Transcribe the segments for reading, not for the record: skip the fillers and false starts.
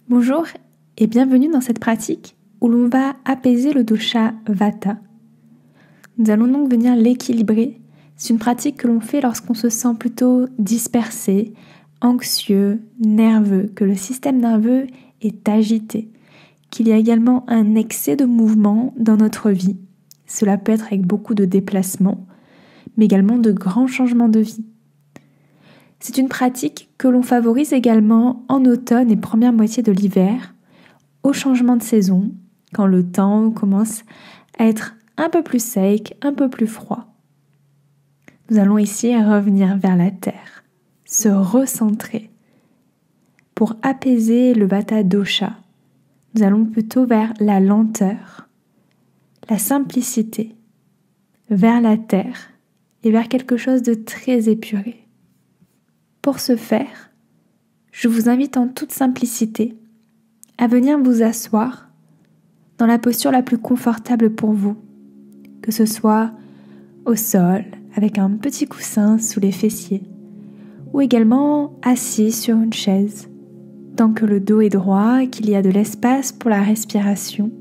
Bonjour et bienvenue dans cette pratique où l'on va apaiser le dosha Vata. Nous allons donc venir l'équilibrer. C'est une pratique que l'on fait lorsqu'on se sent plutôt dispersé, anxieux, nerveux, que le système nerveux est agité, qu'il y a également un excès de mouvement dans notre vie. Cela peut être avec beaucoup de déplacements, mais également de grands changements de vie. C'est une pratique que l'on favorise également en automne et première moitié de l'hiver, au changement de saison, quand le temps commence à être un peu plus sec, un peu plus froid. Nous allons ici revenir vers la terre, se recentrer. Pour apaiser le Vata dosha, nous allons plutôt vers la lenteur, la simplicité, vers la terre et vers quelque chose de très épuré. Pour ce faire, je vous invite en toute simplicité à venir vous asseoir dans la posture la plus confortable pour vous, que ce soit au sol avec un petit coussin sous les fessiers ou également assis sur une chaise, tant que le dos est droit et qu'il y a de l'espace pour la respiration.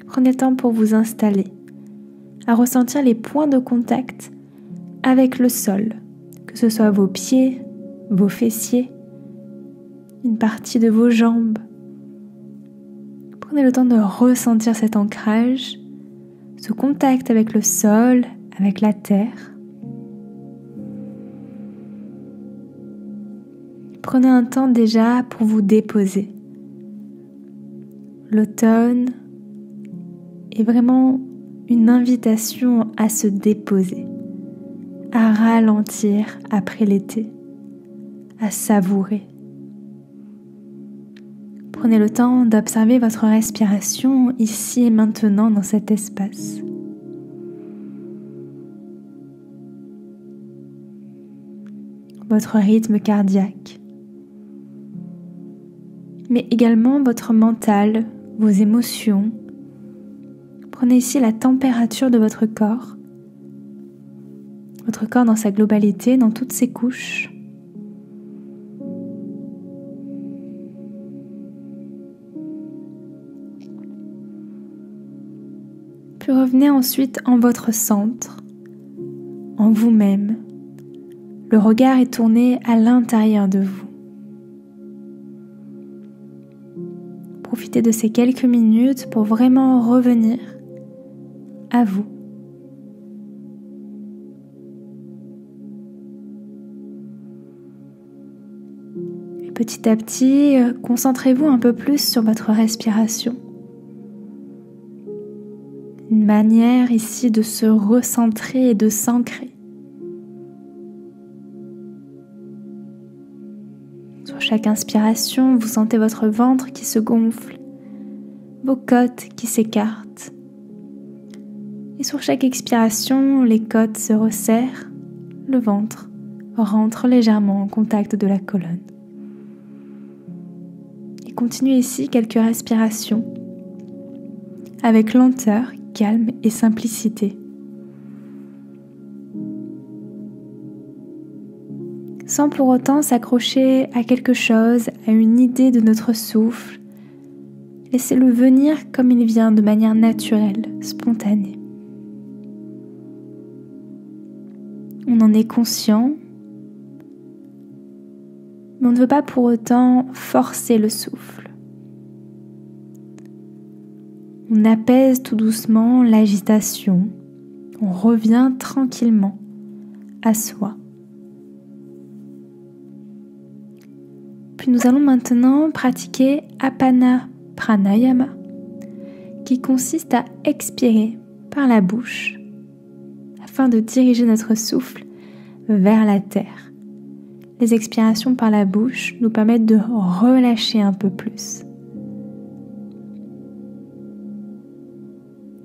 Prenez le temps pour vous installer, à ressentir les points de contact avec le sol, que ce soit vos pieds, vos fessiers, une partie de vos jambes. Prenez le temps de ressentir cet ancrage, ce contact avec le sol, avec la terre. Prenez un temps déjà pour vous déposer. L'automne est vraiment une invitation à se déposer, à ralentir après l'été, à savourer. Prenez le temps d'observer votre respiration ici et maintenant dans cet espace. Votre rythme cardiaque, mais également votre mental, vos émotions. Prenez ici la température de votre corps dans sa globalité, dans toutes ses couches. Puis revenez ensuite en votre centre, en vous-même. Le regard est tourné à l'intérieur de vous. Profitez de ces quelques minutes pour vraiment revenir à vous. Et petit à petit, concentrez-vous un peu plus sur votre respiration. Une manière ici de se recentrer et de s'ancrer. Sur chaque inspiration, vous sentez votre ventre qui se gonfle, vos côtes qui s'écartent. Et sur chaque expiration, les côtes se resserrent, le ventre rentre légèrement en contact de la colonne. Et continuez ici quelques respirations avec lenteur, calme et simplicité. Sans pour autant s'accrocher à quelque chose, à une idée de notre souffle. Laissez-le venir comme il vient, de manière naturelle, spontanée. On en est conscient, mais on ne veut pas pour autant forcer le souffle. On apaise tout doucement l'agitation, on revient tranquillement à soi. Puis nous allons maintenant pratiquer Apana Pranayama, qui consiste à expirer par la bouche afin de diriger notre souffle vers la terre. Les expirations par la bouche nous permettent de relâcher un peu plus.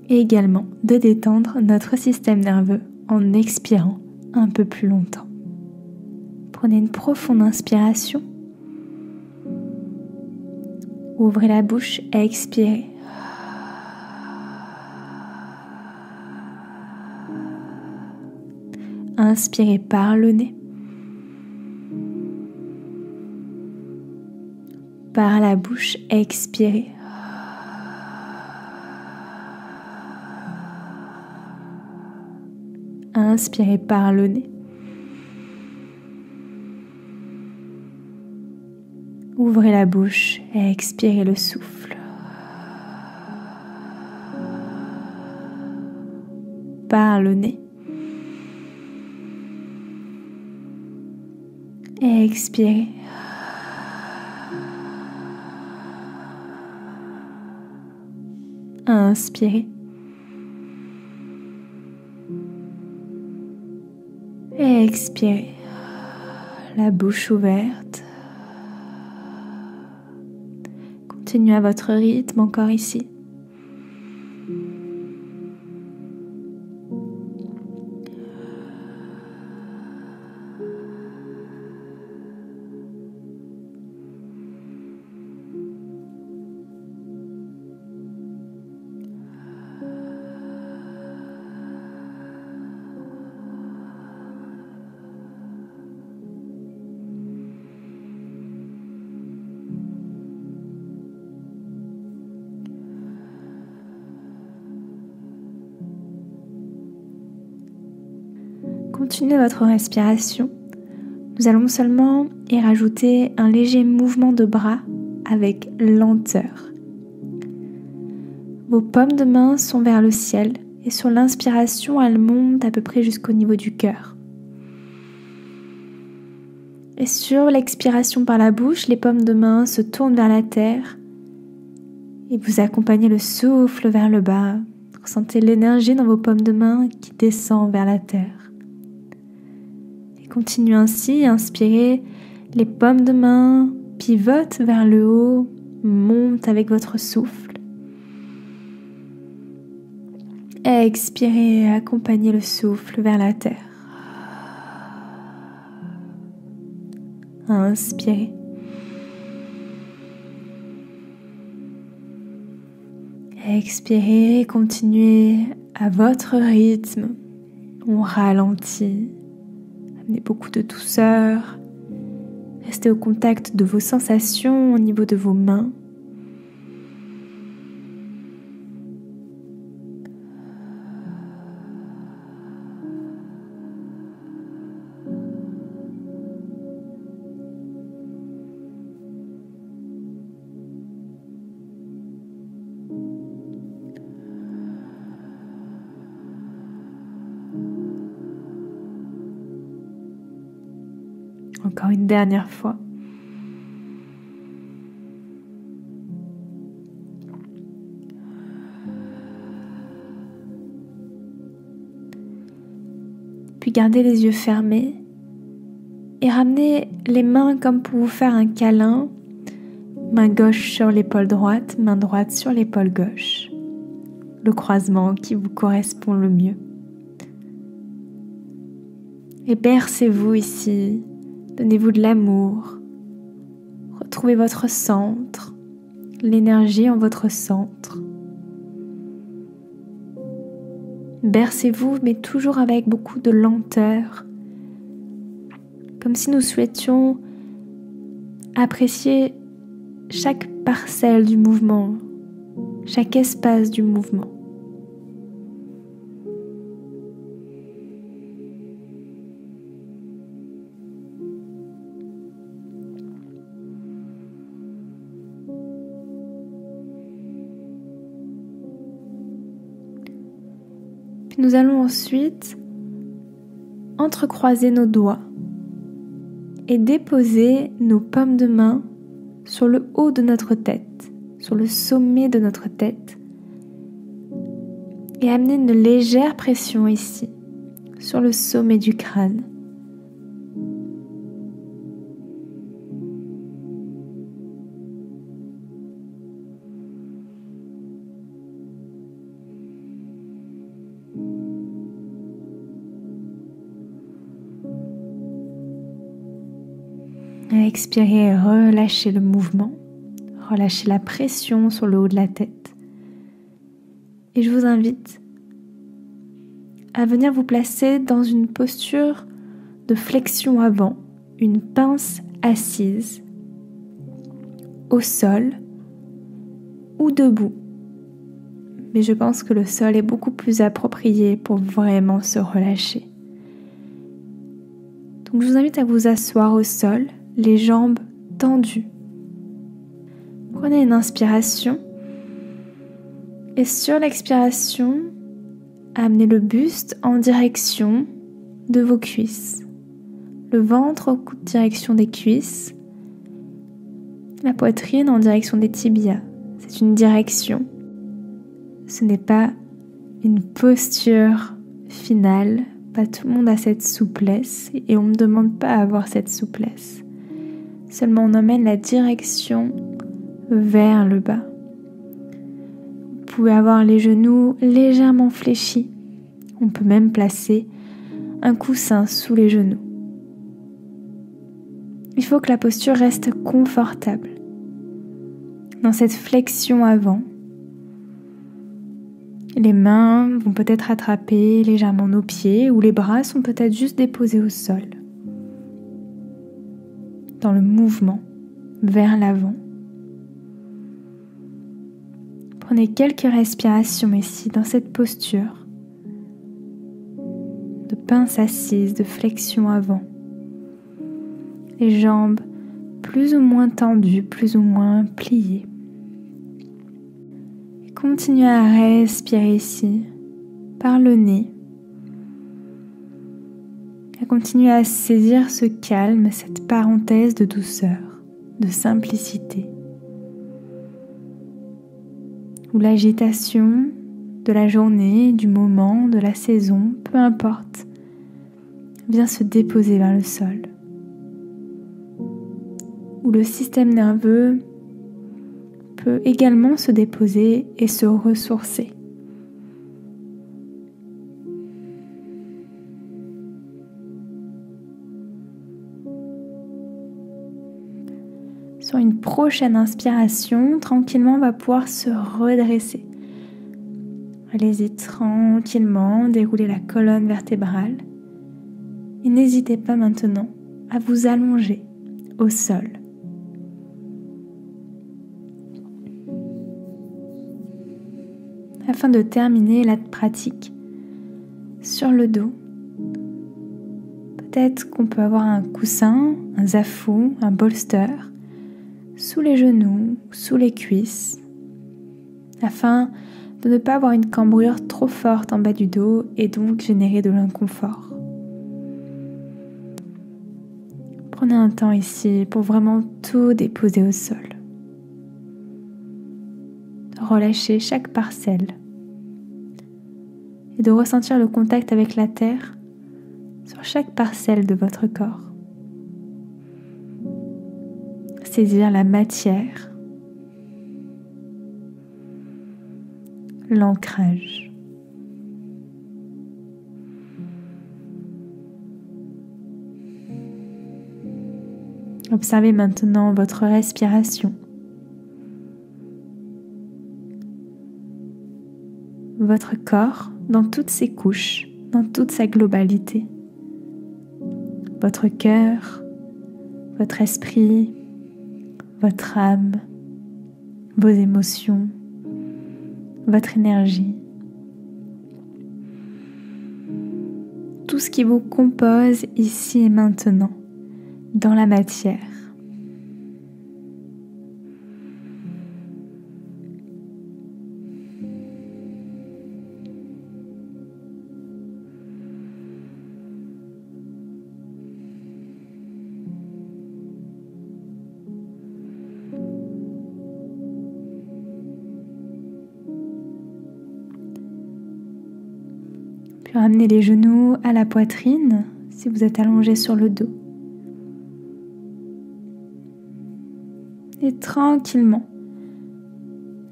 Et également de détendre notre système nerveux en expirant un peu plus longtemps. Prenez une profonde inspiration. Ouvrez la bouche et expirez. Inspirez par le nez. Par la bouche, expirez. Inspirez par le nez. Ouvrez la bouche et expirez le souffle. Par le nez. Expirez. Inspirez. Expirez. La bouche ouverte. Continuez à votre rythme encore ici. Continuez votre respiration. Nous allons seulement y rajouter un léger mouvement de bras avec lenteur. Vos paumes de main sont vers le ciel et sur l'inspiration, elles montent à peu près jusqu'au niveau du cœur. Et sur l'expiration par la bouche, les paumes de main se tournent vers la terre et vous accompagnez le souffle vers le bas. Ressentez l'énergie dans vos paumes de main qui descend vers la terre. Continuez ainsi, inspirez, les paumes de main pivotent vers le haut, montent avec votre souffle. Expirez, accompagnez le souffle vers la terre. Inspirez. Expirez, continuez à votre rythme. On ralentit. Amenez beaucoup de douceur. Restez au contact de vos sensations au niveau de vos mains. Encore une dernière fois. Puis gardez les yeux fermés et ramenez les mains comme pour vous faire un câlin. Main gauche sur l'épaule droite, main droite sur l'épaule gauche. Le croisement qui vous correspond le mieux. Et bercez-vous ici. Donnez-vous de l'amour, retrouvez votre centre, l'énergie en votre centre. Bercez-vous, mais toujours avec beaucoup de lenteur, comme si nous souhaitions apprécier chaque parcelle du mouvement, chaque espace du mouvement. Puis nous allons ensuite entrecroiser nos doigts et déposer nos paumes de main sur le haut de notre tête, sur le sommet de notre tête, et amener une légère pression ici, sur le sommet du crâne. Expirez, relâchez le mouvement, relâchez la pression sur le haut de la tête. Et je vous invite à venir vous placer dans une posture de flexion avant, une pince assise, au sol ou debout. Mais je pense que le sol est beaucoup plus approprié pour vraiment se relâcher. Donc je vous invite à vous asseoir au sol, les jambes tendues. Prenez une inspiration et sur l'expiration, amenez le buste en direction de vos cuisses. Le ventre en direction des cuisses, la poitrine en direction des tibias. C'est une direction. Ce n'est pas une posture finale. Pas tout le monde a cette souplesse et on ne me demande pas à avoir cette souplesse. Seulement on emmène la direction vers le bas. Vous pouvez avoir les genoux légèrement fléchis. On peut même placer un coussin sous les genoux. Il faut que la posture reste confortable. Dans cette flexion avant, les mains vont peut-être attraper légèrement nos pieds ou les bras sont peut-être juste déposés au sol. Dans le mouvement vers l'avant. Prenez quelques respirations ici dans cette posture de pince assise, de flexion avant. Les jambes plus ou moins tendues, plus ou moins pliées. Et continuez à respirer ici par le nez. À continuer à saisir ce calme, cette parenthèse de douceur, de simplicité. Où l'agitation de la journée, du moment, de la saison, peu importe, vient se déposer vers le sol. Où le système nerveux peut également se déposer et se ressourcer. Sur une prochaine inspiration, tranquillement, on va pouvoir se redresser. Allez-y tranquillement, déroulez la colonne vertébrale. Et n'hésitez pas maintenant à vous allonger au sol. Afin de terminer la pratique sur le dos, peut-être qu'on peut avoir un coussin, un zafou, un bolster sous les genoux, sous les cuisses, afin de ne pas avoir une cambrure trop forte en bas du dos et donc générer de l'inconfort. Prenez un temps ici pour vraiment tout déposer au sol. De relâcher chaque parcelle et de ressentir le contact avec la terre sur chaque parcelle de votre corps. Saisir la matière, l'ancrage. Observez maintenant votre respiration, votre corps dans toutes ses couches, dans toute sa globalité. Votre cœur, votre esprit, votre âme, vos émotions, votre énergie. Tout ce qui vous compose ici et maintenant, dans la matière. Puis ramenez les genoux à la poitrine si vous êtes allongé sur le dos. Et tranquillement,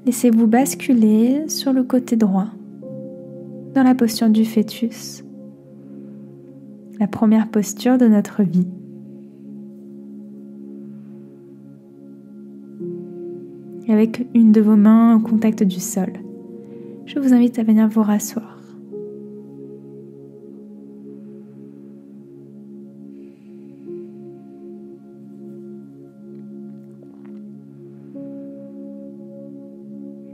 laissez-vous basculer sur le côté droit, dans la posture du fœtus, la première posture de notre vie. Et avec une de vos mains au contact du sol, je vous invite à venir vous rasseoir.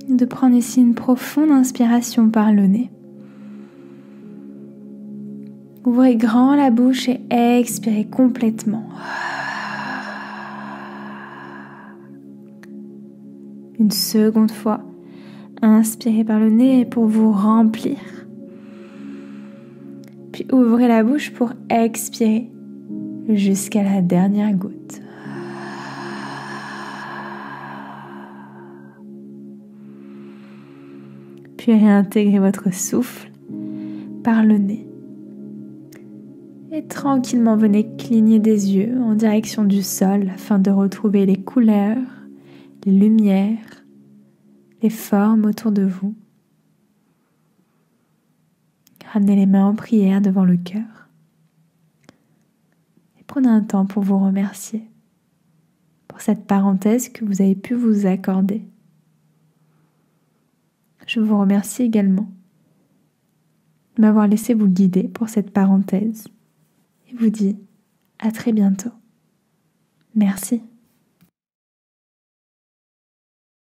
de prendre ici une profonde inspiration par le nez. Ouvrez grand la bouche et expirez complètement. Une seconde fois, inspirez par le nez pour vous remplir. Puis ouvrez la bouche pour expirer jusqu'à la dernière goutte. Puis réintégrez votre souffle par le nez. Et tranquillement venez cligner des yeux en direction du sol afin de retrouver les couleurs, les lumières, les formes autour de vous. Ramenez les mains en prière devant le cœur. Et prenez un temps pour vous remercier pour cette parenthèse que vous avez pu vous accorder. Je vous remercie également de m'avoir laissé vous guider pour cette parenthèse et vous dis à très bientôt. Merci.